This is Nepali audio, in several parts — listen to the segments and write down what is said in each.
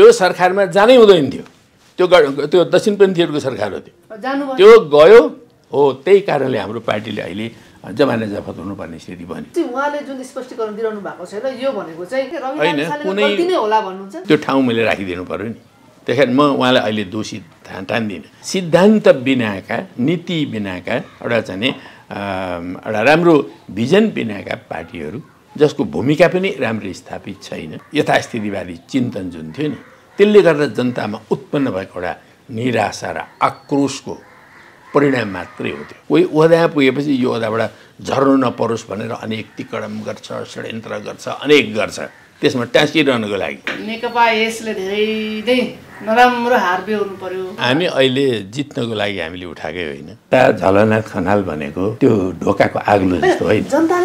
त्यो सरकारमा जानै हुँदैन थियो। त्यो दक्षिणपन्थीहरूको सरकार हो त्यो गयो हो। त्यही कारणले हाम्रो पार्टीले अहिले जमाना जफत हुनुपर्ने स्थिति बन्यो। उहाँले जुन स्पष्टीकरण दिइरहनु भएको छैन यो भनेको चाहिँ गल्ती नै होला भन्नुहुन्छ। त्यो ठाउँ मैले राखिदिनु पर्यो नि। त्यसैले म उहाँलाई अहिले दोषी ठान्दिनँ। सिद्धान्त बिनाका, नीति बिनाका एउटा चाहिँ एउटा राम्रो भिजन बिनाका पार्टीहरू जसको भूमिका पनि राम्ररी स्थापित छैन, यथास्थितिवादी चिन्तन जुन थियो नि, त्यसले गर्दा जनतामा उत्पन्न भएको एउटा निराशा र आक्रोशको परिणाम मात्रै हो त्यो। कोही ओहदा पुगेपछि यो ओहदाबाट झर्नु नपरोस् भनेर अनेक तिकडम गर्छ, षड्यन्त्र गर्छ, अनेक गर्छ, त्यसमा टाँसिरहनुको लागि। नेकपा यसले धेरै नै नराम्रो हार बेहोर्नु पर्यो। हामी अहिले जित्नको लागि हामीले उठाएकै होइन। झलनाथ खनाल भनेको त्यो ढोकाको आग्लो जस्तो होइन।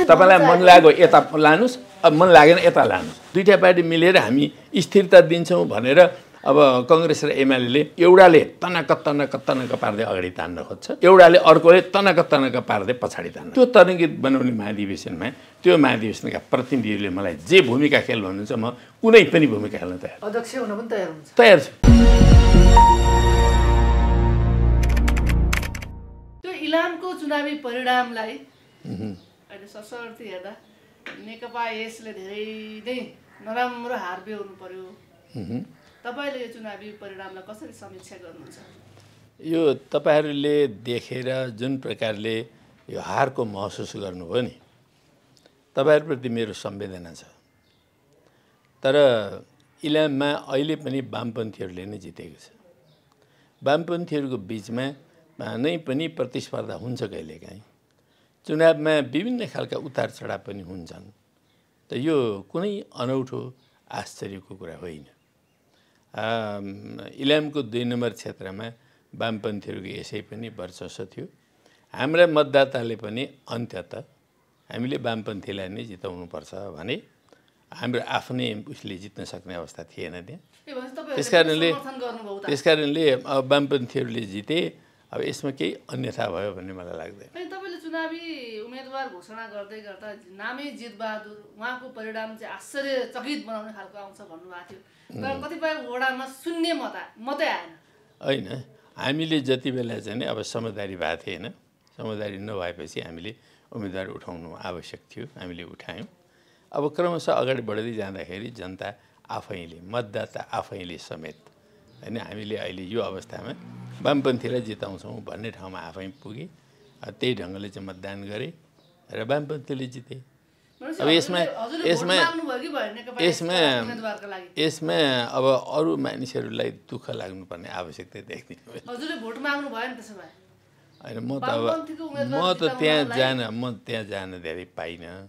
तपाईँलाई मन लाग्यो यता लानुहोस्, अब मन लागेन यता लानुहोस्। दुईटा पार्टी मिलेर हामी स्थिरता दिन्छौँ भनेर अब कङ्ग्रेस र एमाले एउटाले तनक पार्दै अगाडि तान्न खोज्छ, एउटाले अर्कोले तनक पार्दै पछाडि तान्न। त्यो तरङ्गित बनाउने महाधिवेशनमा त्यो महाधिवेशनका प्रतिनिधिहरूले मलाई जे भूमिका खेल भन्नुहुन्छ म कुनै पनि भूमिका खेल्न तयार। अध्यक्ष हुन पनि तयार हुन्छ? तयार छु। त्यो इलामको चुनावी परिणामलाई अहिले सशर्ती हेर्दा नेकपा यसले धेरै नै नराम्रो हार बेहोर्नु पर्यो। तपाईले यो चुनावी परिणामलाई कसरी समीक्षा गर्नुहुन्छ? यो तपाईहरूले देखेर जुन प्रकारले यो हारको महसुस गर्नुभयो नि, तपाईहरूप्रति मेरो संवेदना छ। तर इलाममा अहिले पनि वामपन्थीहरूले नै जितेको छ। वामपन्थीहरूको बिचमा नै पनि प्रतिस्पर्धा हुन्छ कहिलेकाहीँ। चुनावमा विभिन्न खालका उतार चढाव पनि हुन्छन्। त यो कुनै अनौठो आश्चर्यको कुरा होइन। इलामको 2 नम्बर क्षेत्रमा वामपन्थीहरूको यसै पनि वर्चस्व थियो। हाम्रा मतदाताले पनि अन्ततः हामीले वामपन्थीलाई नै जिताउनुपर्छ भने हाम्रो आफ्नै उसले जित्न सक्ने अवस्था थिएन त्यहाँ। त्यसकारणले अब वामपन्थीहरूले जिते। अब यसमा केही अन्यथा भयो भन्ने मलाई लाग्दैन। तपाईँले चुनावी उम्मेदवार घोषणा गर्दै गर्दा नामै जितबहादुर, उहाँको परिणाम चाहिँ आश्चर्यचकित बनाउने खालको आउँछ भन्नुभएको थियो। तर कतिपय वडामा शून्य मात्रै आएन। होइन, हामीले जति बेला चाहिँ अब समझदारी भएको थिएन। समझदारी नभएपछि हामीले उम्मेदवार उठाउनु आवश्यक थियो, हामीले उठायौँ। अब क्रमशः अगाडि बढ्दै जाँदाखेरि जनता आफैले, मतदाता आफैले समेत होइन, हामीले अहिले यो अवस्थामा वामपन्थीलाई जिताउँछौँ भन्ने ठाउँमा आफै पुगे। त्यही ढङ्गले चाहिँ मतदान गरे र वामपन्थीले जिते। अब यसमा अब अरू मानिसहरूलाई दुःख लाग्नुपर्ने आवश्यकता देख्दिनँ। हजुरले भोट माग्नु भएन त्यसो भए? होइन, म त त्यहाँ जान धेरै पाइनँ।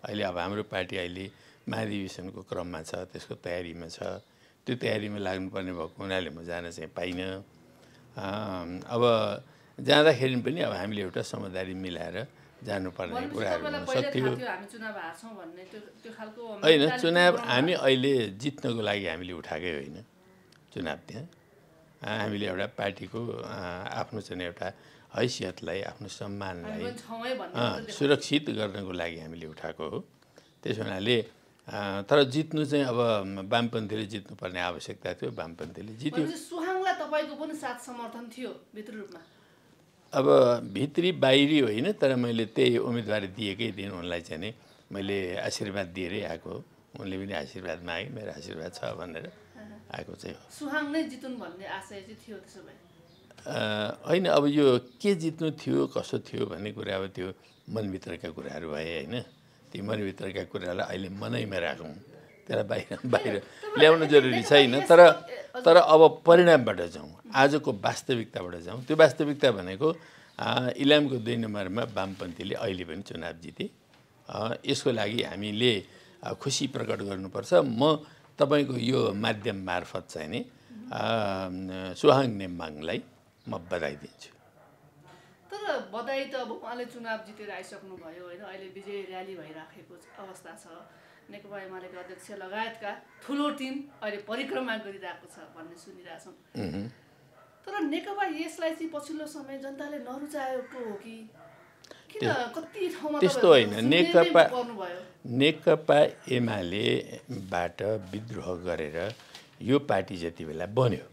अहिले अब हाम्रो पार्टी अहिले महाधिवेशनको क्रममा छ, त्यसको तयारीमा छ। त्यो तयारीमा लाग्नुपर्ने भएको हुनाले म जान चाहिँ पाइनँ। अब जाँदाखेरि पनि अब हामीले एउटा समझदारी मिलाएर जानुपर्ने कुराहरू हुन सक्थ्यो। होइन, चुनाव हामी अहिले जित्नको लागि हामीले उठाएकै होइन। चुनाव त्यहाँ हामीले एउटा पार्टीको आफ्नो चाहिँ एउटा हैसियतलाई, आफ्नो सम्मानलाई सुरक्षित गर्नको लागि हामीले उठाएको हो। त्यस हुनाले तर जित्नु चाहिँ अब वामपन्थीले जित्नुपर्ने आवश्यकता थियो, वामपन्थीले जित्यो। सुहाङलाई तपाईँको पनि साथ समर्थन थियो भित्री रूपमा? अब भित्री बाहिरी होइन, तर मैले त्यही उम्मेदवारी दिएकै दिन उनलाई चाहिँ नि मैले आशीर्वाद दिएरै आएको। उनले पनि आशीर्वाद मागे, मेरो आशीर्वाद छ भनेर आएको चाहिँ हो। सुहाङ नै जितुन् भन्ने आशय चाहिँ थियो त्यसो भए? होइन, अब यो के जित्नु थियो, कसो थियो भन्ने कुरा अब त्यो मनभित्रका कुराहरू भए होइन। ती मनभित्रका कुरालाई अहिले मनैमा राखौँ, त्यसलाई बाहिर ल्याउनु जरुरी छैन। तर अब परिणामबाट जाउँ, आजको वास्तविकताबाट जाउँ। त्यो वास्तविकता भनेको इलामको 2 नम्बरमा वामपन्थीले अहिले पनि चुनाव जिते। यसको लागि हामीले खुसी प्रकट गर्नुपर्छ। म तपाईँको यो माध्यम मार्फत चाहिँ नि सुहाङ नेम्बाङलाई म बधाई दिन्छु। तर बधाई त अब उहाँले चुनाव जितेर आइसक्नु भयो होइन। अहिले विजय र्याली भइराखेको अवस्था छ। नेकपा एमालेका अध्यक्ष लगायतका ठुलो टिम अहिले परिक्रमा गरिरहेको छ भन्ने सुनिरहेछौँ। तर नेकपा यसलाई चाहिँ पछिल्लो समय जनताले नरुचाएको हो कि किन? कति ठाउँमा त्यस्तो होइन। नेकपा एमालेबाट विद्रोह गरेर यो पार्टी जति बेला बन्यो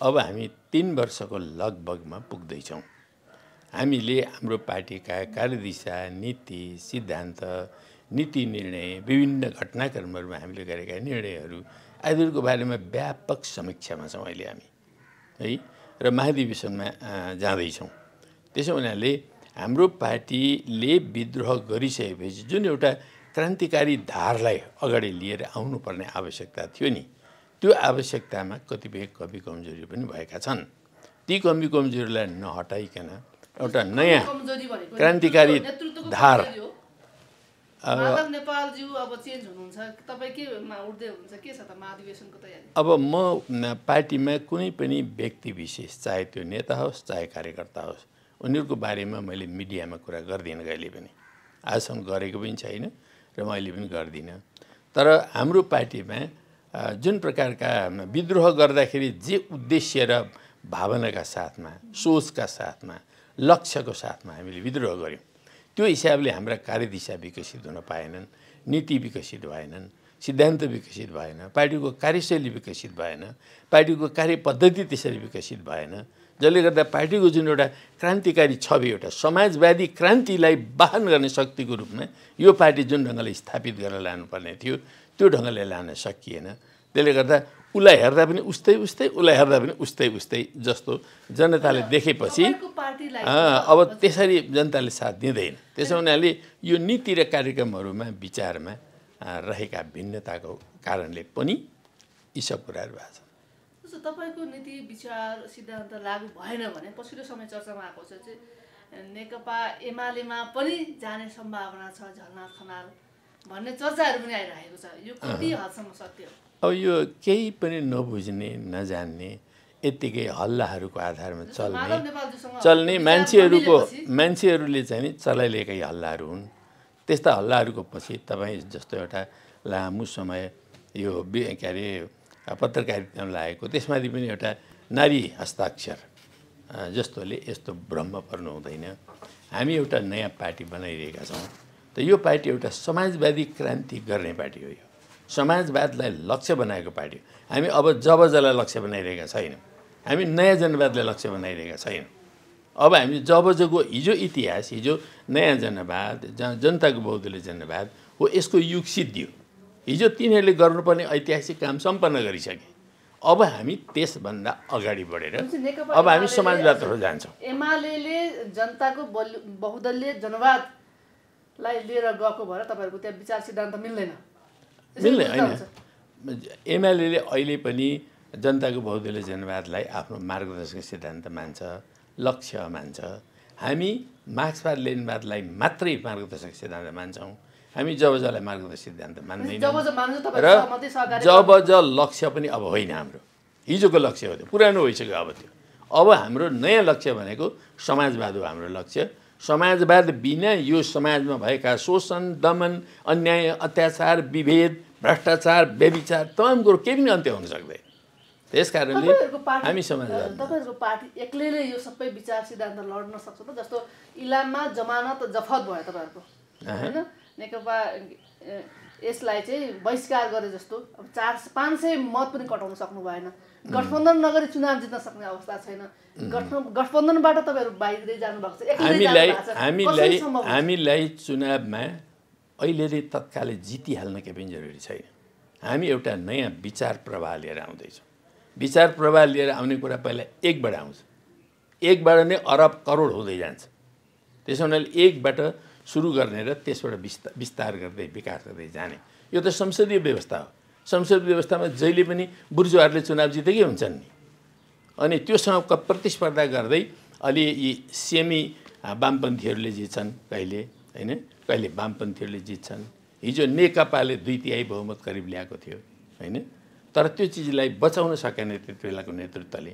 अब हामी 3 वर्षको लगभगमा पुग्दैछौँ। हामीले हाम्रो पार्टीका कार्यदिशा, नीति, सिद्धान्त, नीति निर्णय, विभिन्न घटनाक्रमहरूमा हामीले गरेका निर्णयहरू आदिको बारेमा व्यापक समीक्षामा छौँ अहिले हामी, है, र महाधिवेशनमा जाँदैछौँ। त्यसो हुनाले हाम्रो पार्टीले विद्रोह गरिसकेपछि जुन एउटा क्रान्तिकारी धारलाई अगाडि लिएर आउनुपर्ने आवश्यकता थियो नि, त्यो आवश्यकतामा कतिपय कमी कमजोरी पनि भएका छन्। ती कमी कमजोरीलाई नहटाइकन एउटा नयाँ क्रान्तिकारी धार। माधव नेपालज्यू अब चेन्ज हुनुहुन्छ, तपाईँ केमा उठ्दै हुनुहुन्छ, के छ त महाधिवेशनको तयारी? अब म पार्टीमा कुनै पनि व्यक्ति विशेष, चाहे त्यो नेता होस् चाहे कार्यकर्ता होस्, उनीहरूको बारेमा मैले मिडियामा कुरा गर्दिनँ, कहिले पनि आजसम्म गरेको पनि छैन र म अहिले पनि गर्दिनँ। तर हाम्रो पार्टीमा जुन प्रकारका विद्रोह गर्दाखेरि जे उद्देश्य र भावनाका साथमा, सोचका साथमा, लक्ष्यको साथमा हामीले विद्रोह गऱ्यौँ, त्यो हिसाबले हाम्रा कार्यदिशा विकसित हुन पाएनन्, नीति विकसित भएनन्, सिद्धान्त विकसित भएन, पार्टीको कार्यशैली विकसित भएन, पार्टीको कार्यपद्धति त्यसरी विकसित भएन, जसले गर्दा पार्टीको जुन एउटा क्रान्तिकारी छवि, एउटा समाजवादी क्रान्तिलाई वाहन गर्ने शक्तिको रूपमा यो पार्टी जुन ढङ्गले स्थापित गरेर लानुपर्ने थियो त्यो ढङ्गले लान सकिएन। त्यसले गर्दा उसलाई हेर्दा पनि उस्तै उस्तै, उसलाई हेर्दा पनि उस्तै उस्तै जस्तो जनताले देखेपछि अब त्यसरी जनताले साथ दिँदैन। त्यसो हुनाले यो नीति र कार्यक्रमहरूमा विचारमा रहेका भिन्नताको कारणले पनि यी सब कुराहरू भएको छ। तपाईँको नीति विचार सिद्धान्त लागू भएन भने पछिल्लो समय चर्चामा आएको छ चाहिँ नेकपा एमालेमा पनि जाने सम्भावना छ, झलनाथ खनाल भन्ने चर्चाहरू पनि आइरहेको छ। यो कति हदसम्म सत्य हो? अब यो केही पनि नबुझ्ने, नजान्ने, यत्तिकै हल्लाहरूको आधारमा चल्ने मान्छेहरूले चाहिँ नि चलाइलिएकै हल्लाहरू हुन्। त्यस्ता हल्लाहरूको पछि तपाईँ जस्तो एउटा लामो समय यो के अरे पत्रकारितामा लागेको, त्यसमाथि पनि एउटा नारी हस्ताक्षर जस्तोले यस्तो भ्रम पर्नु हुँदैन। हामी एउटा नयाँ पार्टी बनाइरहेका छौँ। त यो पार्टी एउटा समाजवादी क्रान्ति गर्ने पार्टी हो। यो समाजवादलाई लक्ष्य बनाएको पार्टी हो। हामी अब जबजलाई लक्ष्य बनाइरहेका छैनौँ, हामी नयाँ जनवादलाई लक्ष्य बनाइरहेका छैनौँ। अब हामी जबजको हिजो इतिहास, हिजो नयाँ जनवाद, जनताको बहुदलीय जनवाद हो, यसको युग सिद्धियो। हिजो तिनीहरूले गर्नुपर्ने ऐतिहासिक काम सम्पन्न गरिसके। अब हामी त्यसभन्दा अगाडि बढेर अब हामी समाजवादतर्फ जान्छौँ। एमाले जनताको बहुदलीय जनवादलाई लिएर गएको भएर तपाईँहरूको त्यहाँ विचार सिद्धान्त मिल्दैन? होइन, एमाले अहिले पनि जनताको बहुदलीय जनवादलाई आफ्नो मार्गदर्शक सिद्धान्त मान्छ, लक्ष्य मान्छ। हामी मार्क्सवाद लेनिनवादलाई मात्रै मार्गदर्शक सिद्धान्त मान्छौँ। हामी जबजलाई मार्गदर्शक सिद्धान्त मान्दैनौँ र जबज लक्ष्य पनि अब होइन हाम्रो। हिजोको लक्ष्य हो त्यो, पुरानो भइसक्यो अब त्यो। अब हाम्रो नयाँ लक्ष्य भनेको समाजवाद हो। हाम्रो लक्ष्य समाजवाद बिना यो समाजमा भएका शोषण, दमन, अन्याय, अत्याचार, विभेद, भ्रष्टाचार, व्यभिचार तमाम कुरो केही पनि अन्त्य हुन सक्दैन। त्यस कारणले हामी समाजवाद। तपाईँहरूको पार्टी एक्लैले यो सबै विचार सिद्धान्त लड्न सक्छ त? जस्तो इलाममा जमानत जफत भयो तपाईँहरूको, होइन? नेकपा यसलाई चाहिँ बहिष्कार गरे जस्तो अब 400-500 मत पनि कटाउन सक्नु भएन। गठबन्धन नगरी चुनाव जित्न सक्ने अवस्था छैन। गठबन्धनबाट तपाईँहरू बाहिरै जानुभएको छ। हामीलाई चुनावमा अहिले तत्कालै जितिहाल्न केही पनि जरुरी छैन। हामी एउटा नयाँ विचार प्रवाह लिएर आउँदैछौँ। विचार प्रवाह लिएर आउने कुरा पहिला एकबाट आउँछ, एकबाट नै अरब करोड हुँदै जान्छ। त्यसो हुनाले एकबाट सुरु गर्ने र त्यसबाट विस्तार गर्दै विकास गर्दै जाने, यो त संसदीय व्यवस्था हो। संसदीय व्यवस्थामा जहिले पनि बुर्जुवाहरूले चुनाव जितेकै हुन्छन् नि। अनि त्योसँग प्रतिस्पर्धा गर्दै अलि यी सेमी वामपन्थीहरूले जित्छन्, कहिले होइन, कहिले वामपन्थीहरूले जित्छन्। हिजो नेकपाले 2/3 बहुमत करिब ल्याएको थियो, होइन? तर त्यो चिजलाई बचाउन सकेन त्यति बेलाको नेतृत्वले,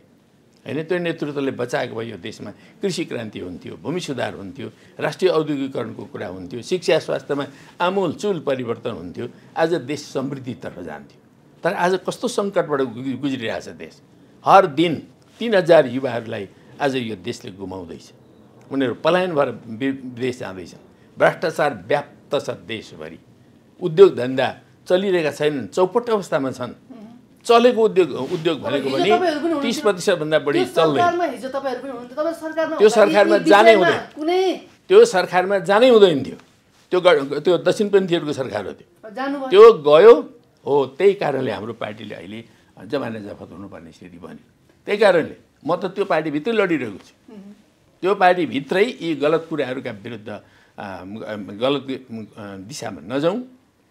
होइन? त्यो नेतृत्वले बचाएको भए यो देशमा कृषि क्रान्ति हुन्थ्यो, भूमि सुधार हुन्थ्यो, राष्ट्रिय औद्योगिकरणको कुरा हुन्थ्यो, शिक्षा स्वास्थ्यमा आमूलचूल परिवर्तन हुन्थ्यो। आज देश समृद्धितर्फ जान्थ्यो। तर आज कस्तो सङ्कटबाट गुज्रिरहेछ देश। हर दिन 3000 युवाहरूलाई आज यो देशले गुमाउँदैछ। उनीहरू पलायन भएर विदेश जाँदैछन्। भ्रष्टाचार व्याप्त छ देशभरि। उद्योग धन्दा चलिरहेका छैनन्, चौपट अवस्थामा छन्। चलेको उद्योग भनेको पनि 30% भन्दा बढी चल्दैन। त्यो सरकारमा जानै हुँदैन, त्यो सरकारमा जानै हुँदैन थियो। त्यो दक्षिणपन्थीहरूको सरकार हो त्यो गयो हो। त्यही कारणले हाम्रो पार्टीले अहिले जमाना जफत हुनुपर्ने स्थिति बन्यो। त्यही कारणले म त त्यो पार्टीभित्रै लडिरहेको छु। त्यो पार्टीभित्रै यी गलत कुराहरूका विरुद्ध गलत दिशामा नजाउँ,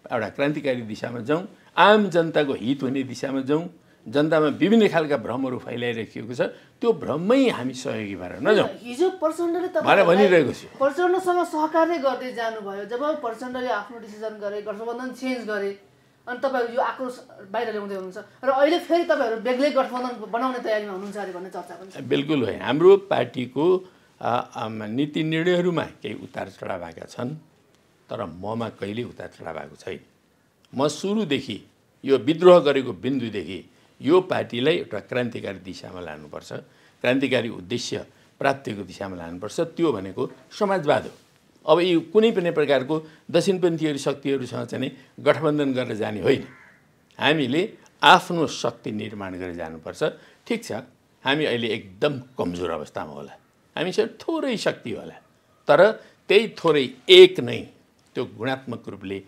एउटा क्रान्तिकारी दिशामा जाउँ, आम जनताको हित हुने दिशामा जाउँ। जनतामा विभिन्न खालका भ्रमहरू फैलाइराखिएको छ, त्यो भ्रममै हामी सहयोगी भएर नजाउँ। हिजो प्रचण्डले मलाई भनिरहेको छु, प्रचण्डसँग सहकार्य गर्दै जानुभयो। जब प्रचण्डले आफ्नो डिसिजन गरे, गठबन्धन चेन्ज गरे, अनि तपाईँहरू यो आक्रोश बाहिर ल्याउँदै हुनुहुन्छ र अहिले फेरि तपाईँहरू बेग्लै गठबन्धन बनाउने तयारीमा हुनुहुन्छ अरे भन्ने चर्चा पनि छ। बिल्कुल होइन। हाम्रो पार्टीको नीति निर्णयहरूमा केही उतार चढाव भएका छन्, तर ममा कहिल्यै उतार चढाव भएको छैन। म सुरुदेखि यो विद्रोह गरेको बिन्दुदेखि यो पार्टीलाई एउटा क्रान्तिकारी दिशामा लानुपर्छ, क्रान्तिकारी उद्देश्य प्राप्तिको दिशामा लानुपर्छ। त्यो भनेको समाजवाद हो। अब यी कुनै पनि प्रकारको दक्षिणपन्थीहरू शक्तिहरूसँग चाहिँ गठबन्धन गरेर जाने होइन। हामीले आफ्नो शक्ति निर्माण गरेर जानुपर्छ। ठिक छ, हामी अहिले एकदम कमजोर अवस्थामा होला, हामीसँग थोरै शक्ति होला, तर त्यही थोरै एक नै त्यो गुणात्मक रूपले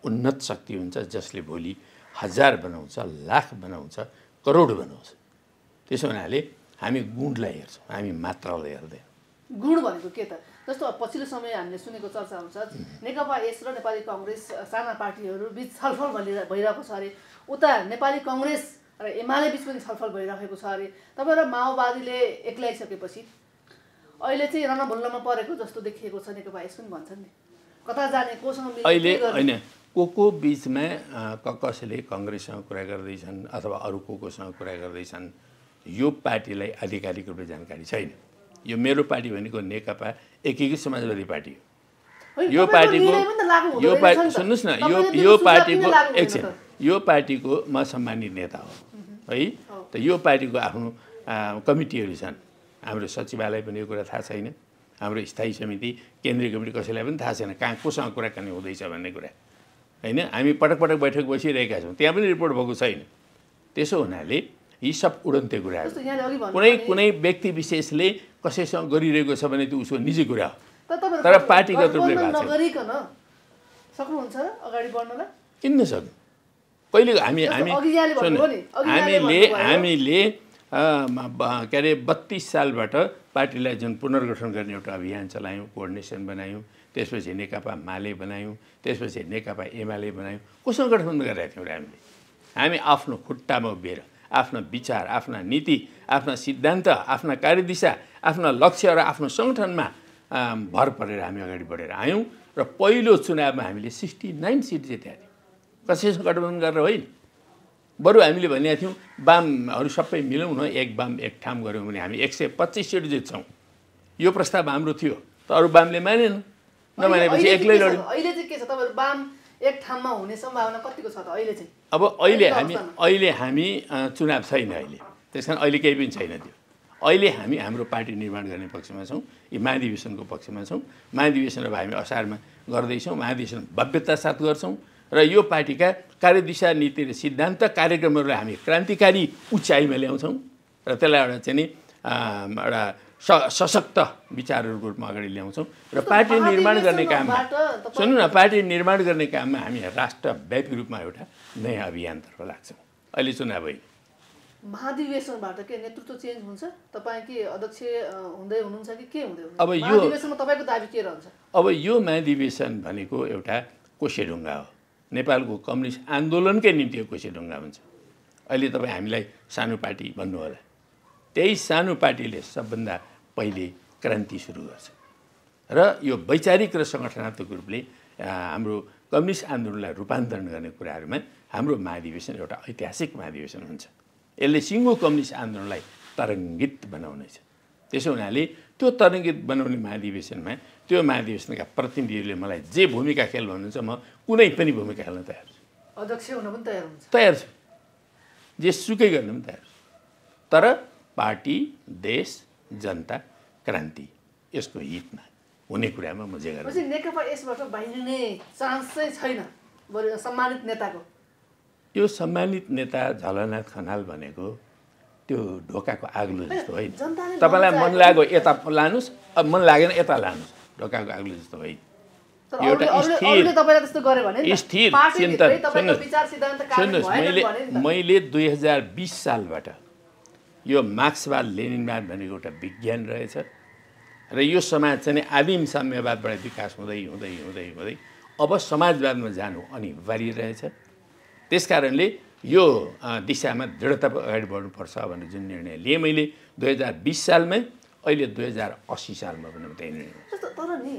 उन्नत शक्ति हुन्छ, जसले भोलि 1000 बनाउँछ, लाख बनाउँछ, करोड बनाउँछ। त्यसो हुनाले हामी गुणलाई हेर्छौँ, हामी मात्रालाई हेर्दैन। गुण भनेको के त? जस्तो पछिल्लो समय हामीले सुनेको चर्चा हुन्छ नेकपा एस र नेपाली कङ्ग्रेस साना पार्टीहरू बिच छलफल भइरहेको छ अरे, उता नेपाली कङ्ग्रेस र एमाले बिच पनि छलफल भइरहेको छ अरे। तपाईँ र माओवादीले एक्लाइसकेपछि अहिले चाहिँ रणभुल्लमा परेको जस्तो देखिएको छ नेकपा एस पनि भन्छन् नि। कता जाने, कोसँग मिल्ने? अहिले होइन, को बिचमा कसैले कङ्ग्रेससँग कुरा गर्दैछन् अथवा अरू कोसँग कुरा गर्दैछन्, यो पार्टीलाई आधिकारिक रूपले जानकारी छैन। यो मेरो पार्टी भनेको नेकपा एकीकृत समाजवादी पार्टी हो। यो पार्टीको सुन्नुहोस् न, यो पार्टीको एकछिन, यो पार्टीको म सम्मानित नेता हो है। त यो पार्टीको आफ्नो कमिटीहरू छन्। हाम्रो सचिवालय पनि यो कुरा थाहा छैन, हाम्रो स्थायी समिति केन्द्रीय कमिटी कसैलाई पनि थाहा छैन कहाँ कोसँग कुराकानी हुँदैछ भन्ने कुरा होइन। हामी पटक पटक बैठक बसिरहेका छौँ, त्यहाँ पनि रिपोर्ट भएको छैन। त्यसो हुनाले यी सब उडन्ते कुराहरू, कुनै व्यक्ति विशेषले कसैसँग गरिरहेको छ भने त्यो उसको निजी कुरा हो, तर पार्टीगत रूपले नगरिकन सक्नुहुन्छ अगाडि बढ्नलाई? किन नसक्नु? पहिले हामीले के अरे 32 सालबाट पार्टीलाई जुन पुनर्गठन गर्ने एउटा अभियान चलायौँ, कोअर्डिनेसन बनायौँ, त्यसपछि नेकपा माले बनायौँ, त्यसपछि नेकपा एमाले बनायौँ। कोसँग गठबन्धन गरिरहेका थियौँ र हामी आफ्नो खुट्टामा उभिएर आफ्ना विचार, आफ्ना नीति, आफ्ना सिद्धान्त, आफ्ना कार्यदिशा, आफ्ना लक्ष्य र आफ्नो सङ्गठनमा भर परेर हामी अगाडि बढेर आयौँ। र पहिलो चुनावमा हामीले 69 सिट जितेका थियौँ, कसैसँग गठबन्धन गरेर होइन। बरु हामीले भनेका थियौँ वामहरू सबै मिलौँ न, एक वाम एक ठाम गऱ्यौँ भने हामी 125 सिट जित्छौँ। यो प्रस्ताव हाम्रो थियो, तर अरू वामले मानेन। नमानेपछि एक्लै लड्यौँ। अहिले चाहिँ के छ, तपाईँहरू वाम एक ठाममा हुने सम्भावना कतिको छ त अहिले चाहिँ? अब अहिले हामी चुनाव छैन अहिले, त्यस कारण अहिले केही पनि छैन त्यो। अहिले हामी हाम्रो पार्टी निर्माण गर्ने पक्षमा छौँ, यी महाधिवेशनको पक्षमा छौँ। महाधिवेशन अब हामी असारमा गर्दैछौँ, महाधिवेशन भव्यता साथ गर्छौँ र यो पार्टीका कार्यदिशा, नीति र सिद्धान्त, कार्यक्रमहरूलाई हामी क्रान्तिकारी उचाइमा ल्याउँछौँ र त्यसलाई एउटा चाहिँ नि एउटा सशक्त विचारहरूको रूपमा अगाडि ल्याउँछौँ र पार्टी निर्माण गर्ने काममा, सुन्नु न, पार्टी निर्माण गर्ने काममा हामी राष्ट्रव्यापी रूपमा एउटा नयाँ अभियानतर्फ लाग्छौँ। अहिले चुनाव होइन। महाधिवेशनबाट के नेतृत्व चेन्ज हुन्छ? तपाईँ के अध्यक्ष हुँदै हुनुहुन्छ कि के हुँदै हुनुहुन्छ? अब यो महाधिवेशनमा तपाईँको दाबी के रहन्छ? अब यो महाधिवेशन भनेको एउटा कोसेढुङ्गा हो, नेपालको कम्युनिस्ट आन्दोलनकै निम्ति कोसेढुङ्गा हुन्छ। अहिले तपाईँ हामीलाई सानो पार्टी भन्नु होला, त्यही सानो पार्टीले सबभन्दा पहिले क्रान्ति सुरु गर्छ र यो वैचारिक र सङ्गठनात्मक रूपले हाम्रो कम्युनिस्ट आन्दोलनलाई रूपान्तरण गर्ने कुराहरूमा हाम्रो महाधिवेशन एउटा ऐतिहासिक महाधिवेशन हुन्छ। यसले सिङ्गो कम्युनिस्ट आन्दोलनलाई तरङ्गित बनाउनेछ। त्यसो हुनाले त्यो तरङ्गित बनाउने महाधिवेशनमा त्यो महाधिवेशनका प्रतिनिधिहरूले मलाई जे भूमिका खेल भन्नुहुन्छ, म कुनै पनि भूमिका खेल्न तयार छु। अध्यक्ष हुन पनि तयार छु, जे सुकै गर्न पनि तयार छु। तर पार्टी, देश, जनता, क्रान्ति यसको हितमा हुने कुरामा म जे गर्छु। नेकपा यसबाट बाहिरिने चान्स चाहिँ छैन सम्मानित नेताको? यो सम्मानित नेता झलनाथ खनाल भनेको त्यो ढोकाको आग्लो जस्तो होइन। तपाईँलाई मन लाग्यो यता लानुहोस्, अब मन लागेन यता लानुहोस्, ढोकाको आग्लो जस्तो होइन। एउटा स्थिर चिन्तन। सुन्नुहोस्, मैले 2020 सालबाट यो मार्क्सवाद लेनिनवाद भनेको एउटा विज्ञान रहेछ र यो समाज चाहिँ आदिम साम्यवादबाट विकास हुँदै हुँदै हुँदै हुँदै अब समाजवादमा जानु अनिवार्य रहेछ। त्यसकारणले यो दिशामा दृढतापूर्वक अगाडि बढ्नुपर्छ भनेर जुन निर्णय लिएँ मैले 2020 सालमै, अहिले 2080 सालमा पनि त्यही निर्णय। तर नि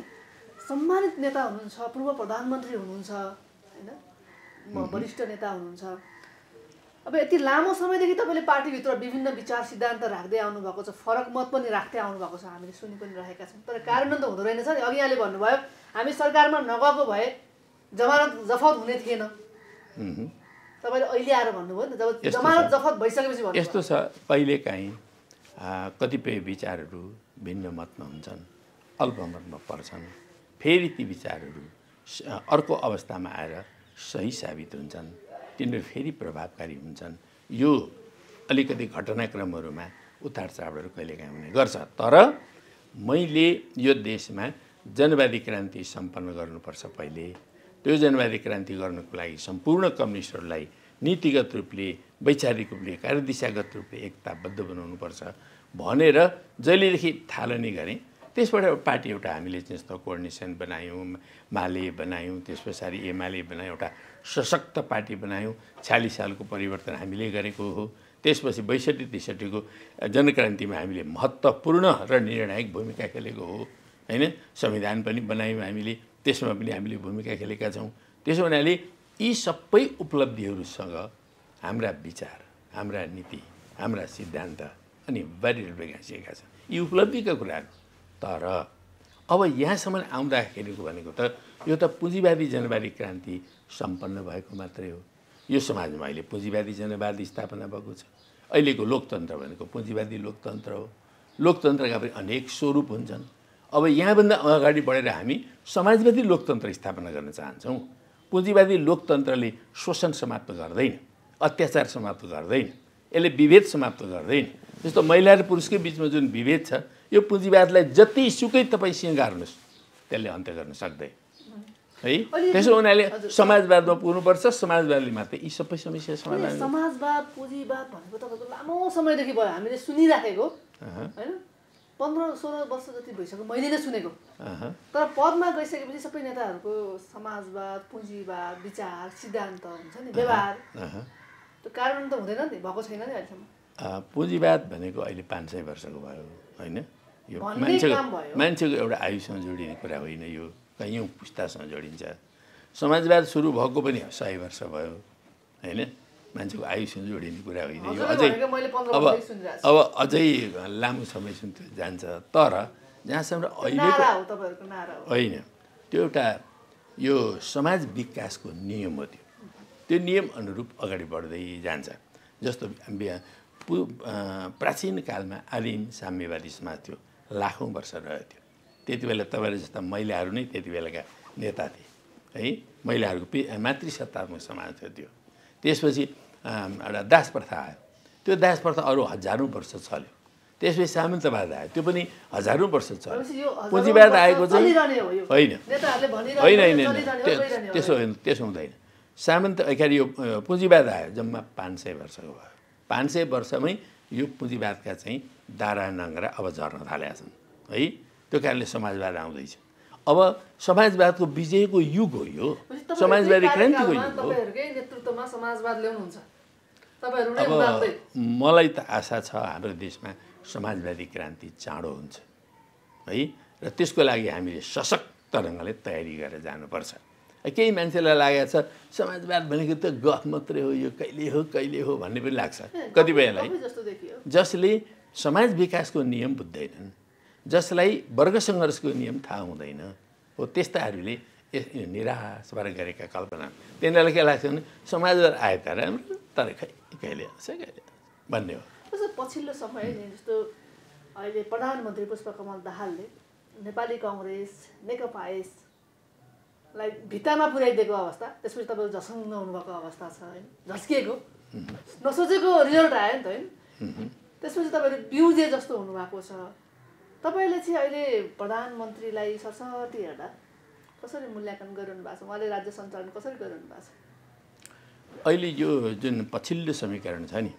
सम्मानित नेता हुनुहुन्छ, पूर्व प्रधानमन्त्री हुनुहुन्छ होइन, वरिष्ठ नेता हुनुहुन्छ। अब यति लामो समयदेखि तपाईँले पार्टीभित्र विभिन्न विचार सिद्धान्त राख्दै आउनुभएको छ, फरक मत पनि राख्दै आउनुभएको छ, हामीले सुनि पनि रहेका छौँ। तर कार्यान्वयन त हुँदो रहेनछ नि। अघि यहाँले भन्नुभयो हामी सरकारमा नगएको भए जमानत जफत हुने थिएन, तपाईँले अहिले आएर भन्नुभयो नि, जब जमानत जफत भइसकेपछि भन्नु। यस्तो छ, कहिलेकाहीँ कतिपय विचारहरू भिन्न मतमा हुन्छन्, अल्पमतमा पर्छन्, फेरि ती विचारहरू अर्को अवस्थामा आएर सही साबित हुन्छन्, तिनीहरू फेरि प्रभावकारी हुन्छन्। यो अलिकति घटनाक्रमहरूमा उतार चढावहरू कहिलेकाहीँ हुने गर्छ। तर मैले यो देशमा जनवादी क्रान्ति सम्पन्न गर्नुपर्छ पहिले। त्यो जनवादी क्रान्ति गर्नको लागि सम्पूर्ण कम्युनिस्टहरूलाई नीतिगत रूपले, वैचारिक रूपले, कार्यदिशागत रूपले एकताबद्ध बनाउनुपर्छ भनेर जहिलेदेखि थालनी गरेँ, त्यसबाट पार्टी एउटा हामीले जस्तो कोअर्डिनेसन बनायौँ, माले बनायौँ, त्यस पछाडि एमाले बनायौँ, एउटा सशक्त पार्टी बनायौँ। 46 सालको परिवर्तन हामीले गरेको हो। त्यसपछि 62-63 को जनक्रान्तिमा हामीले महत्त्वपूर्ण र निर्णायक भूमिका खेलेको हो होइन। संविधान पनि बनायौँ हामीले, त्यसमा पनि हामीले भूमिका खेलेका छौँ। त्यसो हुनाले यी सबै उपलब्धिहरूसँग हाम्रा विचार, हाम्रा नीति, हाम्रा सिद्धान्त अनिवार्य रूपले गाँसिएका छन्। यी उपलब्धिका कुराहरू। तर अब यहाँसम्म आउँदाखेरिको भनेको त यो त पुँजीवादी जनवादी क्रान्ति सम्पन्न भएको मात्रै हो। यो समाजमा अहिले पुँजीवादी जनवाद स्थापना भएको छ। अहिलेको लोकतन्त्र भनेको पुँजीवादी लोकतन्त्र हो। लोकतन्त्रका पनि अनेक स्वरूप हुन्छन्। अब यहाँभन्दा अगाडि बढेर हामी समाजवादी लोकतन्त्र स्थापना गर्न चाहन्छौँ। पुँजीवादी लोकतन्त्रले शोषण समाप्त गर्दैन, अत्याचार समाप्त गर्दैन, यसले विभेद समाप्त गर्दैन। जस्तो महिला र पुरुषकै बिचमा जुन विभेद छ, यो पुँजीवादलाई जतिसुकै तपाईँ सिँगार्नुहोस् त्यसले अन्त्य गर्न सक्दैन है। त्यसो हुनाले समाजवादमा पुग्नुपर्छ। समाजवादले मात्रै यी सबै समस्या समाधान। समाजवाद, पुँजीवाद भनेको तपाईँको लामो समयदेखि भयो, हामीले सुनिराखेको होइन। 15-16 वर्ष जति भइसक्यो मैले नै सुनेको। तर पदमा गइसकेपछि सबै नेताहरूको समाजवाद, पुँजीवाद, विचार, सिद्धान्त हुन्छ नि, व्यवहार, त्यो कारण त हुँदैन नि, भएको छैन नि अहिलेसम्म। पुँजीवाद भनेको अहिले 500 वर्षको भयो होइन। यो मान्छेको एउटा आयुसँग जोडिने कुरा होइन, यो कैयौँ पुस्तासँग जोडिन्छ। समाजवाद सुरु भएको पनि 100 वर्ष भयो होइन। मान्छेको आयुसँग जोडिने कुरा होइन यो। अब अझै लामो समयसम्म त्यो जान्छ। तर जहाँसम्म अहिलेको होइन, त्यो एउटा यो समाज विकासको नियम हो। त्यो नियम अनुरूप अगाडि बढ्दै जान्छ। जस्तो प्राचीन कालमा आदिम साम्यवादी समाज थियो, लाखौँ वर्ष रह्यो थियो। त्यति बेला तपाईँले जस्ता महिलाहरू नै त्यति बेलाका नेता थिए है। महिलाहरूको मातृसत्तात्मक समाज थियो त्यो। त्यसपछि एउटा दास प्रथा आयो। त्यो दास प्रथा अरू हजारौँ वर्ष चल्यो। त्यसपछि सामन्तवाद आयो, त्यो पनि हजारौँ वर्ष चल्यो। पुँजीवाद आएको चाहिँ होइन होइन होइन, त्यसो हुँदैन। सामन्त यो पुँजीवाद आयो, जम्मा 500 वर्षको भयो। 500 वर्षमै यो पुँजीवादका चाहिँ दारा नङ्ग्रा अब झर्न थालेका छन् है। त्यो कारणले समाजवाद आउँदैछ। अब समाजवादको विजयको युग हो यो, समाजवादी क्रान्तिको युग हो। नेतृत्वमा समाजवाद ल्याउनुहुन्छ तपाईहरु नै। अब मलाई त आशा छ हाम्रो देशमा समाजवादी क्रान्ति चाँडो हुन्छ है। र त्यसको लागि हामीले सशक्त ढङ्गले तयारी गरेर जानुपर्छ। केही मान्छेलाई लागेको छ समाजवाद भनेको त गफ मात्रै हो, यो कहिले हो भन्ने पनि लाग्छ कतिपयलाई, जसले समाज विकासको नियम बुझ्दैनन्, जसलाई वर्ग सङ्घर्षको नियम थाहा हुँदैन हो। त्यस्ताहरूले निराश भएर गरेका कल्पना, तिनीहरूलाई के लाग्छ भने समाजवाद आए त राम्रो, तर कहिले आउँछ कहिले भन्ने हो। पछिल्लो समय जस्तो अहिले प्रधानमन्त्री पुष्पकमल दाहालले नेपाली काङ्ग्रेस, नेकपा लाई भित्तामा पुर्याइदिएको अवस्था, त्यसपछि तपाईँको झसङ्ग हुनुभएको अवस्था छ होइन, झस्किएको नसोचेको रिजल्ट आयो नि त होइन। त्यसपछि तपाईँहरू बिउजे जस्तो हुनुभएको छ। तपाईँले चाहिँ अहिले प्रधानमन्त्रीलाई सरसर्ती हेर्दा कसरी मूल्याङ्कन गरिरहनु भएको छ, उहाँले राज्य सञ्चालन कसरी गरिरहनु भएको छ? अहिले यो जुन पछिल्लो समीकरण छ नि,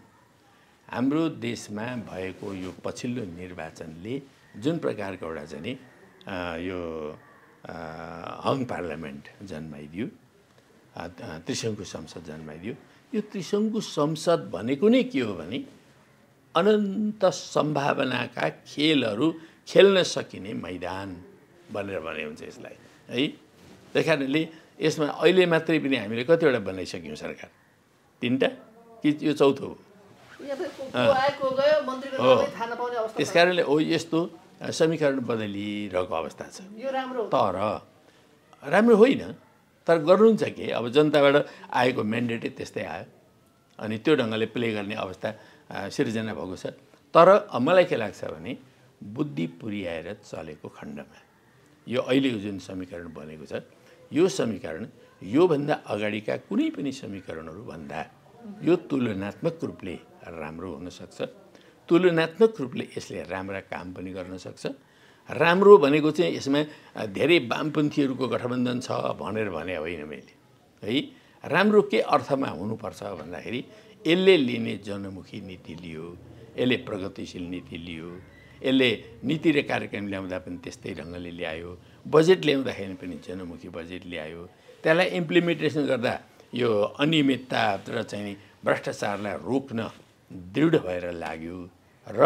हाम्रो देशमा भएको यो पछिल्लो निर्वाचनले जुन प्रकारको एउटा चाहिँ नि यो हङ पार्लियामेन्ट जन्माइदियो, त्रिशङ्कु संसद जन्माइदियो। यो त्रिशङ्कु संसद भनेको नै के हो भने अनन्त सम्भावनाका खेलहरू खेल्न सकिने मैदान भनेर भने हुन्छ यसलाई है। त्यही कारणले यसमा अहिले मात्रै पनि हामीले कतिवटा बनाइसक्यौँ सरकार, 3टा कि यो चौथो हो? त्यस कारणले हो यस्तो समीकरण बदलिरहेको अवस्था छ। तर राम्रो होइन, तर गर्नुहुन्छ के, अब जनताबाट आएको म्यान्डेटै त्यस्तै आयो अनि त्यो ढङ्गले प्ले गर्ने अवस्था सिर्जना भएको छ। तर मलाई के लाग्छ भने बुद्धि पुर्याएर चलेको खण्डमा यो अहिलेको जुन समीकरण बनेको छ, यो समीकरण योभन्दा अगाडिका कुनै पनि समीकरणहरू भन्दा यो तुलनात्मक रूपले राम्रो हुनसक्छ। तुलनात्मक रूपले यसले राम्रा काम पनि गर्न सक्छ। राम्रो भनेको चाहिँ यसमा धेरै वामपन्थीहरूको गठबन्धन छ भनेर भने होइन मैले है। राम्रो के अर्थमा हुनुपर्छ भन्दाखेरि यसले लिने जनमुखी नीति लियो, यसले प्रगतिशील नीति लियो, यसले नीति र कार्यक्रम ल्याउँदा पनि त्यस्तै ढङ्गले ल्यायो, बजेट ल्याउँदाखेरि पनि जनमुखी बजेट ल्यायो, त्यसलाई इम्प्लिमेन्टेसन गर्दा यो अनियमितता र चाहिँ भ्रष्टाचारलाई रोक्न दृढ भएर लाग्यो र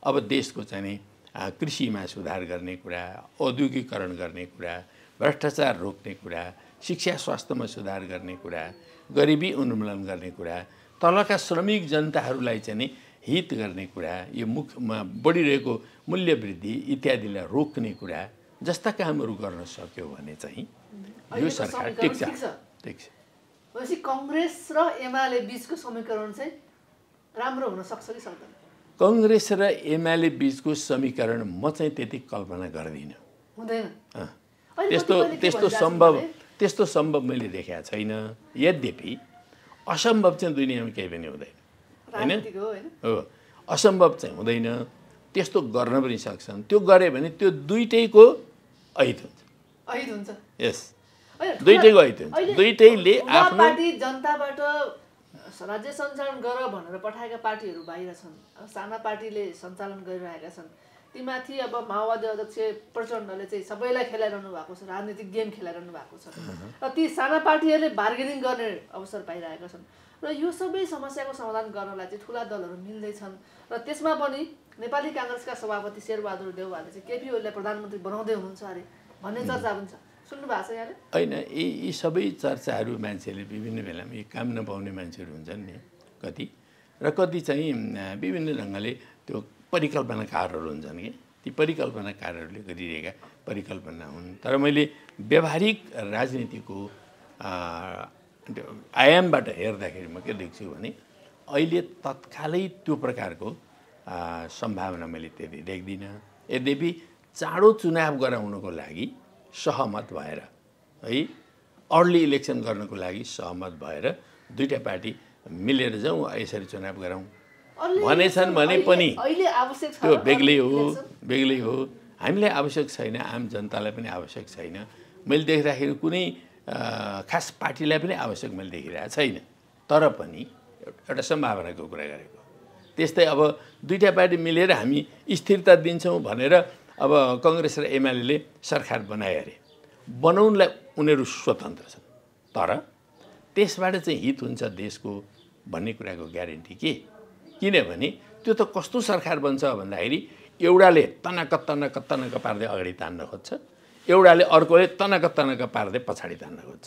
अब देशको चाहिँ कृषिमा सुधार गर्ने कुरा, औद्योगिकरण गर्ने कुरा, भ्रष्टाचार रोक्ने कुरा, शिक्षा स्वास्थ्यमा सुधार गर्ने कुरा, गरिबी उन्मूलन गर्ने कुरा, तलका श्रमिक जनताहरूलाई चाहिँ हित गर्ने कुरा, यो मुखमा बढिरहेको मूल्य वृद्धि इत्यादिलाई रोक्ने कुरा जस्ता कामहरू गर्न सक्यो भने चाहिँ यो सरकार टिक्छ। भनेपछि कङ्ग्रेस र एमाले बीचको समीकरण चाहिँ राम्रो हुन सक्छ कि सक्दैन? कङ्ग्रेस र एमाले बीचको समीकरण म चाहिँ त्यति कल्पना गर्दिनँ। हुँदैन त्यस्तो सम्भव मैले देखेको छैन। यद्यपि असम्भव चाहिँ दुनियाँमा केही पनि हुँदैन होइन हो, असम्भव चाहिँ हुँदैन। त्यस्तो गर्न पनि सक्छन्। त्यो गरे भने त्यो दुईटैको ऐत हुन्छ। यस, दुईटैको ऐत हुन्छ। दुईटैले आफ्नो पार्टी जनताबाट राज्य सञ्चालन गर भनेर पठाएका पार्टीहरू बाहिर छन्, साना पार्टीले सञ्चालन गरिरहेका छन्। तीमाथि अब माओवादी अध्यक्ष प्रचण्डले चाहिँ सबैलाई खेलाइरहनु भएको छ, राजनीतिक गेम खेलाइरहनु भएको छ र ती साना पार्टीहरूले बार्गेनिङ गर्ने अवसर पाइरहेका छन् र यो सबै समस्याको समाधान गर्नलाई चाहिँ ठुला दलहरू मिल्दैछन् र त्यसमा पनि नेपाली काङ्ग्रेसका सभापति शेरबहादुर देउवाले चाहिँ केपी ओलीलाई प्रधानमन्त्री बनाउँदै हुनुहुन्छ अरे भन्ने चर्चा पनि छ। सुन्नु भएको छ यहाँले? होइन, यी सबै चर्चाहरू मान्छेले विभिन्न बेलामा यी काम नपाउने मान्छेहरू हुन्छन् नि कति, र कति चाहिँ विभिन्न ढङ्गले त्यो परिकल्पनाकारहरू हुन्छन् कि ती परिकल्पनाकारहरूले गरिरहेका परिकल्पना हुन्। तर मैले व्यावहारिक राजनीतिको आयामबाट हेर्दाखेरि म के देख्छु भने अहिले तत्कालै त्यो प्रकारको सम्भावना मैले त्यति देख्दिनँ। यद्यपि चाँडो चुनाव गराउनको लागि सहमत भएर है, अर्ली इलेक्सन गर्नको लागि सहमत भएर दुईटा पार्टी मिलेर जाउँ यसरी चुनाव गरौँ भनेछन् भने पनि त्यो बेग्लै हो। हामीलाई आवश्यक छैन, आम जनतालाई पनि आवश्यक छैन। मैले देख्दाखेरि कुनै खास पार्टीलाई पनि आवश्यक मैले देखिरहेको छैन। तर पनि एउटा सम्भावनाको कुरा गरेको। त्यस्तै अब दुईटा पार्टी मिलेर हामी स्थिरता दिन्छौँ भनेर अब कङ्ग्रेस र एमाले सरकार बनाए अरे, बनाउनलाई उनीहरू स्वतन्त्र छन्। तर त्यसबाट चाहिँ हित हुन्छ देशको भन्ने कुराको ग्यारेन्टी के? किनभने त्यो त कस्तो सरकार बन्छ भन्दाखेरि एउटाले तनक पार्दै अगाडि तान्न खोज्छ, एउटाले अर्कोले तनक पार्दै पछाडि तान्न खोज्छ।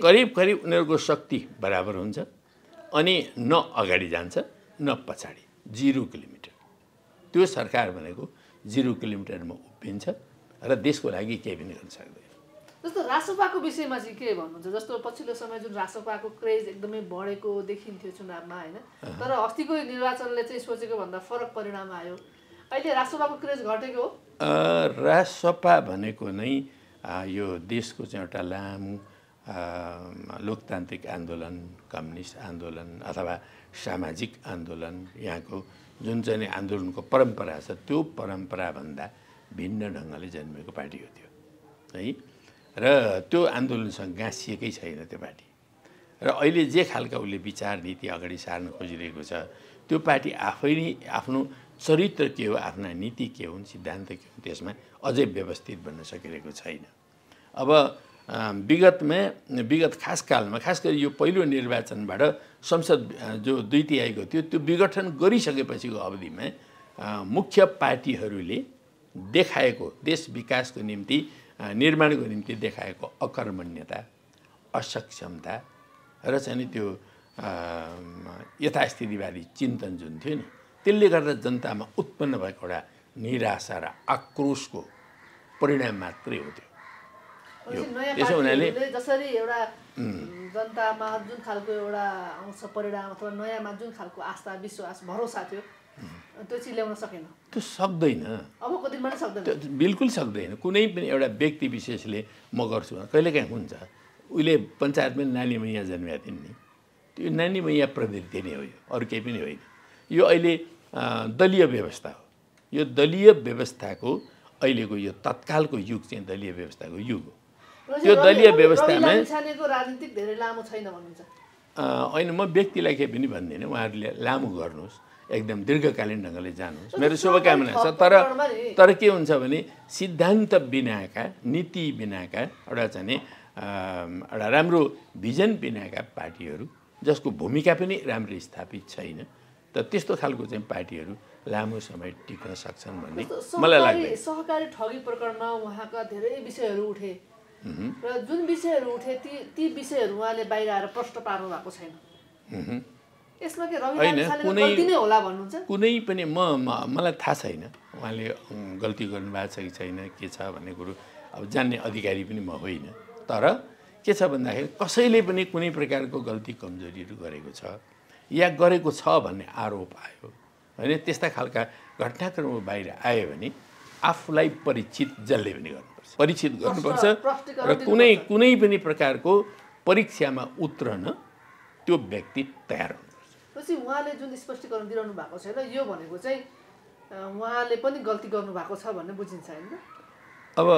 करिब उनीहरूको शक्ति बराबर हुन्छ अनि न अगाडि जान्छ न पछाडि। 0 किलोमिटर त्यो सरकार भनेको 0 किलोमिटरमा उभिन्छ र देशको लागि केही पनि गर्न सक्दैन। जस्तो रासोपाको विषयमा चाहिँ के भन्नुहुन्छ? जस्तो पछिल्लो समय जुन रासोपाको क्रेज एकदमै बढेको देखिन्थ्यो चुनावमा होइन, तर अस्तिको निर्वाचनले चाहिँ सोचेको भन्दा फरक परिणाम आयो। अहिले राष्ट्रसभाको क्रेज घटेको हो? राजसभा भनेको नै यो देशको चाहिँ एउटा लामो लोकतान्त्रिक आन्दोलन, कम्युनिस्ट आन्दोलन अथवा सामाजिक आन्दोलन, यहाँको जुन चाहिँ आन्दोलनको परम्परा छ त्यो परम्पराभन्दा भिन्न ढङ्गले जन्मेको पार्टी हो त्यो है। र त्यो आन्दोलनसँग गाँसिएकै छैन त्यो पार्टी। र अहिले जे खालका उसले विचार नीति अगाडि सार्न खोजिरहेको छ त्यो पार्टी आफै नै आफ्नो चरित्र के हो, आफ्ना नीति के हुन्, सिद्धान्त के हुन्, त्यसमा अझै व्यवस्थित बन्न सकिरहेको छैन। अब विगत खास कालमा, खास गरी यो पहिलो निर्वाचनबाट संसद जो 2/3 थियो त्यो विघटन गरिसकेपछिको अवधिमा मुख्य पार्टीहरूले देखाएको देश विकासको निम्ति, निर्माणको निम्ति देखाएको अकर्मण्यता, असक्षमता र चाहिँ त्यो यथास्थितिवादी चिन्तन जुन थियो नि, त्यसले गर्दा जनतामा उत्पन्न भएको एउटा निराशा र आक्रोशको परिणाम मात्रै हो त्यो। त्यसो हुनाले जसरी एउटा जनतामा जुन खालको एउटा आउँछ परिणाम अथवा नयाँमा जुन खालको आस्था, विश्वास, भरोसा थियो त्यो चाहिँ ल्याउन सकेन। त्यो सक्दैन, अबको दिनमा पनि सक्दैन, त्यो बिल्कुल सक्दैन। कुनै पनि एउटा व्यक्ति विशेषले म गर्छु कहिलेकाहीँ हुन्छ। उहिले पञ्चायतमा नानी मैया जन्मेका थिइन् नि, त्यो नानी मैया प्रवृत्ति नै हो, यो अरू केही पनि होइन। यो अहिले दलीय व्यवस्था हो। यो दलीय व्यवस्थाको अहिलेको यो तत्कालको युग चाहिँ दलीय व्यवस्थाको युग हो। त्यो दलीय व्यवस्थामा राजनीतिक धेरै लामो छैन भन्नुहुन्छ? होइन, म व्यक्तिलाई केही पनि भन्दिनँ। उहाँहरूले लामो गर्नुहोस्, एकदम दीर्घकालीन ढङ्गले जानुहोस्, मेरो शुभकामना छ। तर के हुन्छ भने सिद्धान्त बिनाका, नीति बिनाका, एउटा चाहिँ एउटा राम्रो भिजन बिनाका पार्टीहरू जसको भूमिका पनि राम्ररी स्थापित छैन, त त्यस्तो खालको चाहिँ पार्टीहरू लामो समय टिक्न सक्छन् भन्ने मलाई लाग्दैन। सहकारी ठगी प्रकरणमा उहाँका धेरै विषयहरू उठे र जुन विषयहरू उठे ती विषयहरू उहाँले बाहिर आएर प्रश्न पार्नु भएको छैन। यसमा के रवि लामिछानेको गल्ती नै होला भन्नुहुन्छ? कुनै पनि मलाई थाहा छैन उहाँले गल्ती गर्नुभएको छ कि छैन, के छ भन्ने कुरो अब जान्ने अधिकारी पनि म होइन। तर के छ भन्दाखेरि कसैले पनि कुनै प्रकारको गल्ती कमजोरीहरू गरेको छ या गरेको छ भन्ने आरोप आयो होइन, त्यस्ता खालका घटनाक्रम बाहिर आयो भने आफूलाई परीक्षित जसले पनि गर्नुपर्छ, परीक्षित गर्नुपर्छ र कुनै पनि प्रकारको परीक्षामा उत्रन त्यो व्यक्ति तयार हुनुपर्छ। पछि उहाँले जुन स्पष्टीकरण दिइरहनु भएको छैन, यो भनेको चाहिँ उहाँले पनि गल्ती गर्नुभएको छ भन्ने बुझिन्छ होइन? अब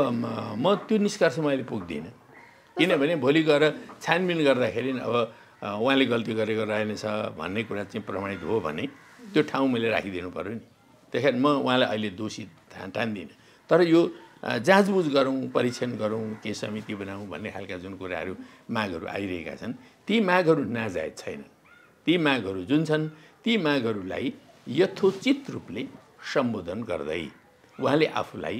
म त्यो निष्कर्षमा अहिले पुग्दिनँ, किनभने भोलि गएर छानबिन गर्दाखेरि अब उहाँले गल्ती गरेको रहेनछ भन्ने कुरा चाहिँ प्रमाणित हो भने त्यो ठाउँ मैले राखिदिनु पऱ्यो नि। त्यही कारण म उहाँलाई अहिले दोषी ठान्दिनँ। तर यो जाँचबुझ गरौँ, परीक्षण गरौँ, के समिति बनाऊँ भन्ने खालका जुन कुराहरू मागहरू आइरहेका छन्, ती मागहरू नाजायज छैनन्। ती मागहरू जुन छन्, ती मागहरूलाई यथोचित रूपले सम्बोधन गर्दै उहाँले आफूलाई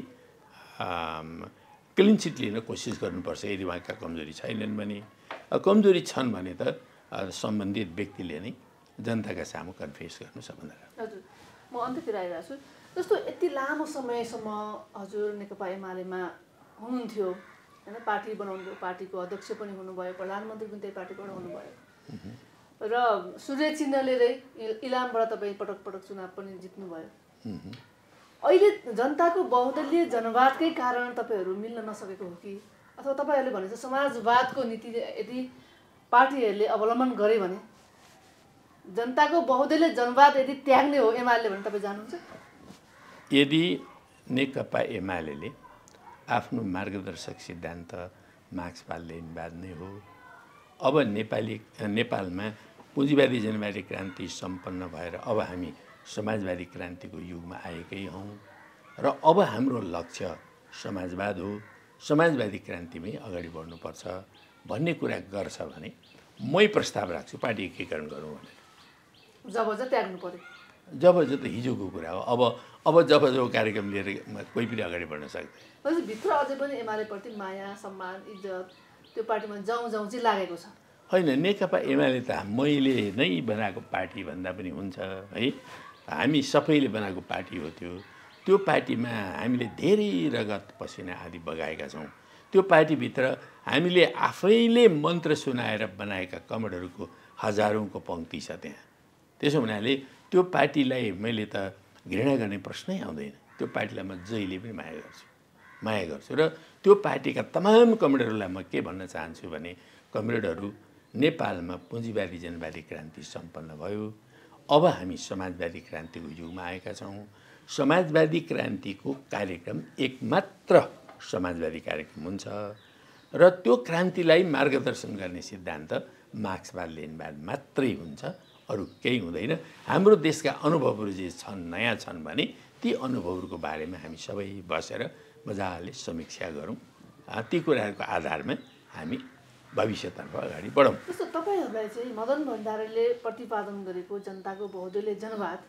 क्लिन चिट लिन कोसिस गर्नुपर्छ। यदि उहाँका कमजोरी छैनन् भने, कमजोरी छन् भने त सम्बन्धित व्यक्तिले नै जनताका सामु कन्फेस गर्नु सबभन्दा राम्रो। हजुर, म अन्त्यतिर आइरहेको छु। जस्तो यति लामो समयसम्म हजुर नेकपा एमालेमा हुनुहुन्थ्यो होइन, पार्टी बनाउनुभयो, पार्टीको अध्यक्ष पनि हुनुभयो, प्रधानमन्त्री पनि त्यही पार्टीबाट हुनुभयो र सूर्य चिन्हले इलामबाट तपाईँ पटक पटक चुनाव पनि जित्नुभयो। अहिले जनताको बहुदलीय जनवादकै कारण तपाईँहरू मिल्न नसकेको हो कि, अथवा तपाईँहरूले भनेको समाजवादको नीति यदि पार्टीहरूले अवलम्बन गरे भने जनताको बहुदलीय जनवाद यदि त्याग्ने हो एमाले भने तपाईँ जानुहुन्छ? यदि नेकपा एमाले आफ्नो मार्गदर्शक सिद्धान्त मार्क्सवाद लेनिनवाद नै हो, अब नेपालमा पुँजीवादी जनवादी क्रान्ति सम्पन्न भएर अब हामी समाजवादी क्रान्तिको युगमा आएकै हौँ र अब हाम्रो लक्ष्य समाजवाद हो, समाजवादी क्रान्तिमै अगाडि बढ्नुपर्छ भन्ने कुरा गर्छ भने मै प्रस्ताव राख्छु पार्टी एकीकरण गरौँ भनेर। जब त्याग्नु पर्यो, जब त हिजोको कुरा हो। अब जब कार्यक्रम लिएर कोही पनि अगाडि बढ्न सक्दैन। भित्र अझै पनि एमालेप्रति माया, सम्मान, इज्जत त्यो पार्टीमा जाउँ चाहिँ लागेको छ होइन? नेकपा एमाले त मैले नै बनाएको पार्टी भन्दा पनि हुन्छ है। हामी सबैले बनाएको पार्टी हो त्यो पार्टीमा हामीले धेरै रगत पसिना आदि बगाएका छौँ। त्यो पार्टीभित्र हामीले आफैले मन्त्र सुनाएर बनाएका कमरेडहरूको हजारौँको पङ्क्ति छ त्यहाँ। त्यसो हुनाले त्यो पार्टीलाई मैले त घृणा गर्ने प्रश्नै आउँदैन। त्यो पार्टीलाई म जहिले पनि माया गर्छु र त्यो पार्टीका तमाम कमरेडहरूलाई म के भन्न चाहन्छु भने कमरेडहरू, नेपालमा पुँजीवादी जनवादी क्रान्ति सम्पन्न भयो। अब हामी समाजवादी क्रान्तिको युगमा आएका छौँ। समाजवादी क्रान्तिको कार्यक्रम एकमात्र समाजवादी कार्यक्रम हुन्छ र त्यो क्रान्तिलाई मार्गदर्शन गर्ने सिद्धान्त मार्क्सवाद लेनिनवाद मात्रै हुन्छ, अरू केही हुँदैन। हाम्रो देशका अनुभवहरू जे छन्, नयाँ छन् भने ती अनुभवहरूको बारेमा हामी सबै बसेर मजाले समीक्षा गरौँ। ती कुराहरूको आधारमा हामी भविष्यतर्फ अगाडि बढौँ। जस्तो तपाईँहरूलाई चाहिँ मदन भण्डारीले प्रतिपादन गरेको जनताको बहुदलीय जनवाद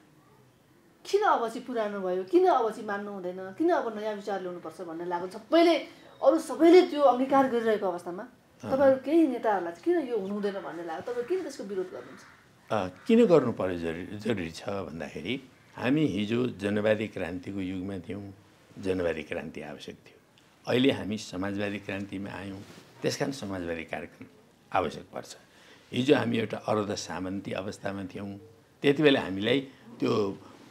किन अब चाहिँ पुरानो भयो, किन अब चाहिँ मान्नु हुँदैन, किन अब नयाँ विचार ल्याउनुपर्छ भन्ने लाग्यो? अरू सबैले त्यो अङ्गीकार गरिरहेको अवस्थामा तपाईँहरू केही नेताहरूलाई चाहिँ किन यो हुनु हुँदैन भन्ने लाग्यो? तपाईँ किन त्यसको विरोध गर्नुहुन्छ? किन गर्नु पर्यो जरुरी छ भन्दाखेरि हामी हिजो जनवादी क्रान्तिको युगमा थियौँ, जनवादी क्रान्ति आवश्यक थियो। अहिले हामी समाजवादी क्रान्तिमा आयौँ, त्यसकारण समाजवादी कार्यक्रम आवश्यक पर्छ। हिजो हामी एउटा अर्ध सामन्ती अवस्थामा थियौँ, त्यति बेला हामीलाई त्यो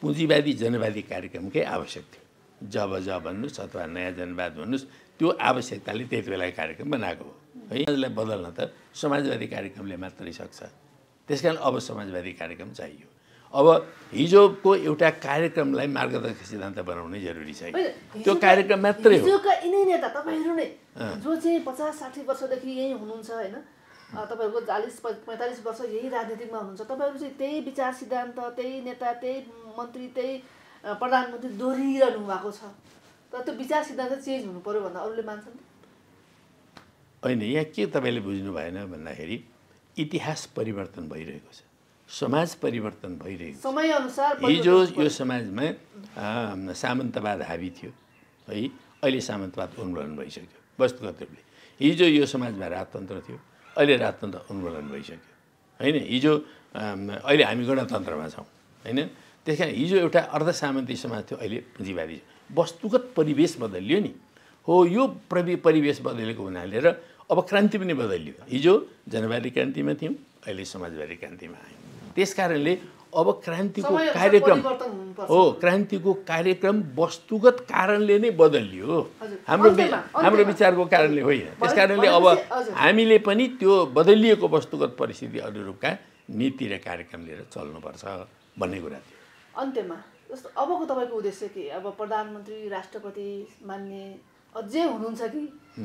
पुँजीवादी जनवादी कार्यक्रमकै आवश्यक थियो। जब भन्नुहोस् अथवा नयाँ जनवाद भन्नुहोस्, त्यो आवश्यकताले त्यति बेला कार्यक्रम बनाएको हो है। यसलाई बदल्न त समाजवादी कार्यक्रमले मात्रै सक्छ। त्यसकारण अब समाजवादी कार्यक्रम चाहियो। अब हिजोको एउटा कार्यक्रमलाई मार्गदर्शक सिद्धान्त बनाउनै जरुरी छ। त्यो कार्यक्रम मात्रै हो। हिजोका यिनै नेता तपाईँहरू नै जो चाहिँ 50-60 वर्षदेखि यहीँ हुनुहुन्छ होइन, तपाईँहरूको 40-45 वर्ष यही राजनीतिमा हुनुहुन्छ, तपाईँहरू चाहिँ त्यही विचार सिद्धान्त, त्यही नेता, त्यही मन्त्री, त्यही प्रधानमन्त्री दोहोरिरहनु भएको छ। तर त्यो विचार सिद्धान्त चेन्ज हुनु पर्यो भन्दा अरूले मान्छन् होइन? यहाँ के तपाईँले बुझ्नु भएन भन्दाखेरि इतिहास परिवर्तन भइरहेको छ, समाज परिवर्तन भइरहेको छ। समयअनुसार हिजो यो समाजमा सामन्तवाद हावी थियो है, अहिले सामन्तवाद उन्मूलन भइसक्यो वस्तुगत रूपले। हिजो यो समाजमा राजतन्त्र थियो, अहिले राजतन्त्र उन्मूलन भइसक्यो होइन। हिजो अहिले हामी गणतन्त्रमा छौँ होइन। त्यस कारण हिजो एउटा अर्ध सामन्ती समाज थियो, अहिले पुँजीवादी। वस्तुगत परिवेश बदलियो नि हो। यो परिवेश बदलेको हुनाले र अब क्रान्ति पनि बदलियो। हिजो जनवादी क्रान्तिमा थियौँ, अहिले समाजवादी क्रान्तिमा आयौँ। त्यस कारणले अब क्रान्तिको कार्यक्रम हो, क्रान्तिको कार्यक्रम वस्तुगत कारणले नै बदलियो, हाम्रो विचारको कारणले होइन। त्यस कारणले अब हामीले पनि त्यो बदलिएको वस्तुगत परिस्थिति अनुरूपका नीति र कार्यक्रम लिएर चल्नुपर्छ भन्ने कुरा थियो। अन्त्यमा जस्तो अबको तपाईँको उद्देश्य के? अब प्रधानमन्त्री, राष्ट्रपति मान्ने अझै हुनुहुन्छ कि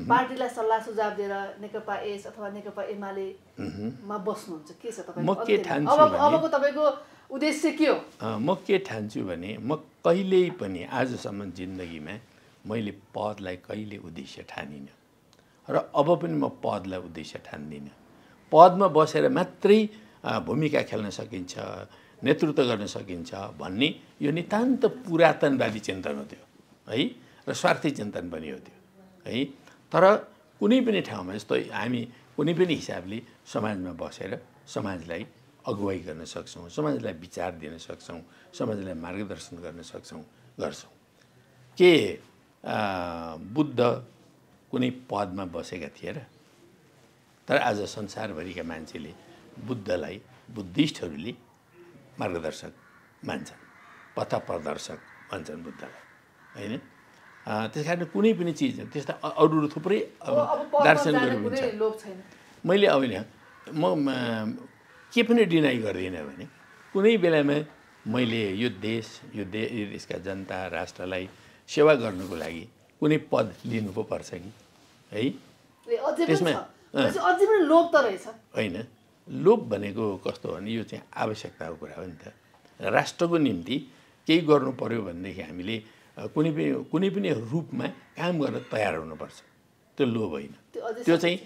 पार्टीलाई सल्लाह सुझाव दिएर नेकपा एस अथवा नेकपा एमालेमा बस्नुहुन्छ? के छ तपाईँ? म के ठान्छु अबको तपाईँको उद्देश्य के हो? म के ठान्छु भने म कहिल्यै पनि आजसम्म जिन्दगीमा मैले पदलाई कहिले उद्देश्य ठानिनँ र अब पनि म पदलाई उद्देश्य ठान्दिनँ। पदमा बसेर मात्रै भूमिका खेल्न सकिन्छ, नेतृत्व गर्न सकिन्छ भन्ने यो नितान्त पुरातनवादी चिन्तन हो त्यो है, र स्वार्थी चिन्तन पनि हो त्यो है। तर कुनै पनि ठाउँमा जस्तो हामी कुनै पनि हिसाबले समाजमा बसेर समाजलाई अगुवाई गर्न सक्छौँ, समाजलाई विचार दिन सक्छौँ, समाजलाई मार्गदर्शन गर्न सक्छौँ, गर्छौँ। के बुद्ध कुनै पदमा बसेका थिए र? तर आज संसारभरिका मान्छेले बुद्धलाई, बुद्धिस्टहरूले मार्गदर्शक मान्छन्, पथप्रदर्शक भन्छन् बुद्धलाई होइन। त्यस कारण कुनै पनि चिज त्यस्ता अरू थुप्रै दार्शनिकहरू हुन्छ। मैले अब म के पनि डिनाइ गर्दिनँ भने कुनै बेलामा मैले यो देशका जनता राष्ट्रलाई सेवा गर्नुको लागि कुनै पद लिनु पो पर्छ कि है। त्यसमा अझै पनि लोभ त रहेछ होइन। लोभ भनेको कस्तो भने यो चाहिँ आवश्यकताको कुरा हो नि त। राष्ट्रको निम्ति केही गर्नु पर्यो भनेदेखि हामीले कुनै पनि रूपमा काम गर्न तयार हुनुपर्छ। त्यो लोभ होइन, त्यो चाहिँ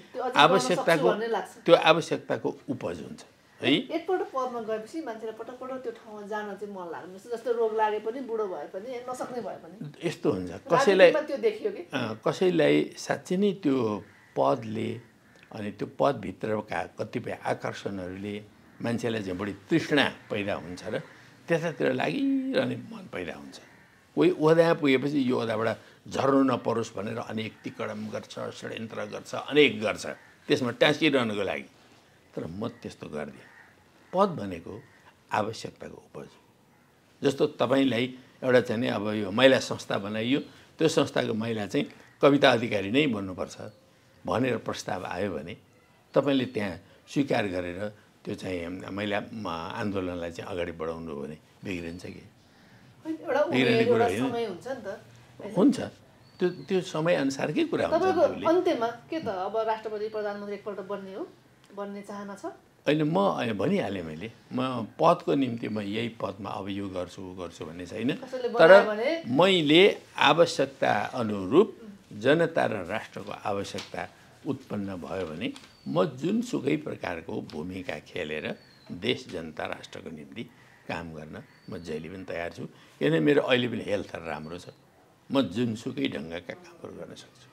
आवश्यकताको उपज हुन्छ है। एकपल्ट पदमा गएपछि मान्छेलाई पटक त्यो ठाउँमा जान चाहिँ मन लाग्छ। जस्तो रोग लागे पनि, बुढो भए पनि, नसक्ने भए पनि यस्तो हुन्छ। त्यो देखियो कि कसैलाई साँच्चै नै त्यो पदले अनि त्यो पदभित्रका कतिपय आकर्षणहरूले मान्छेलाई चाहिँ बढी तृष्णा पैदा हुन्छ र त्यतातिर लागिरहने मन पैदा हुन्छ। कोही ओहदा पुगेपछि यो ओहदाबाट झर्नु नपरोस् भनेर अनेक तिकडम गर्छ, षड्यन्त्र गर्छ, अनेक गर्छ त्यसमा टाँसिरहनुको लागि। तर म त्यस्तो गर्दिनँ। पद भनेको आवश्यकताको उपज, जस्तो तपाईँलाई एउटा चाहिँ नि अब यो महिला संस्था बनाइयो, त्यो संस्थाको महिला चाहिँ कविता अधिकारी नै बन्नुपर्छ भनेर प्रस्ताव आयो भने तपाईँले त्यहाँ स्वीकार गरेर त्यो चाहिँ महिला आन्दोलनलाई चाहिँ अगाडि बढाउनु हो भने बिग्रिन्छ कि बिग्रिने कुरा होइन हुन्छ त्यो समयअनुसारकै कुरा हुन्छ। अन्त्यमा के त अब राष्ट्रपति प्रधानमन्त्री एकपल्ट बन्ने चाहना छ? अहिले म भनिहालेँ मैले, म पदको निम्ति म यही पदमा अब यो गर्छु ऊ गर्छु भन्ने छैन, तर मैले आवश्यकता अनुरूप जनता र राष्ट्रको आवश्यकता उत्पन्न भयो भने म जुनसुकै प्रकारको भूमिका खेलेर देश जनता राष्ट्रको निम्ति काम गर्न म जहिले पनि तयार छु। किनभने मेरो अहिले पनि हेल्थ राम्रो छ, म जुनसुकै ढङ्गका कामहरू गर्न सक्छु।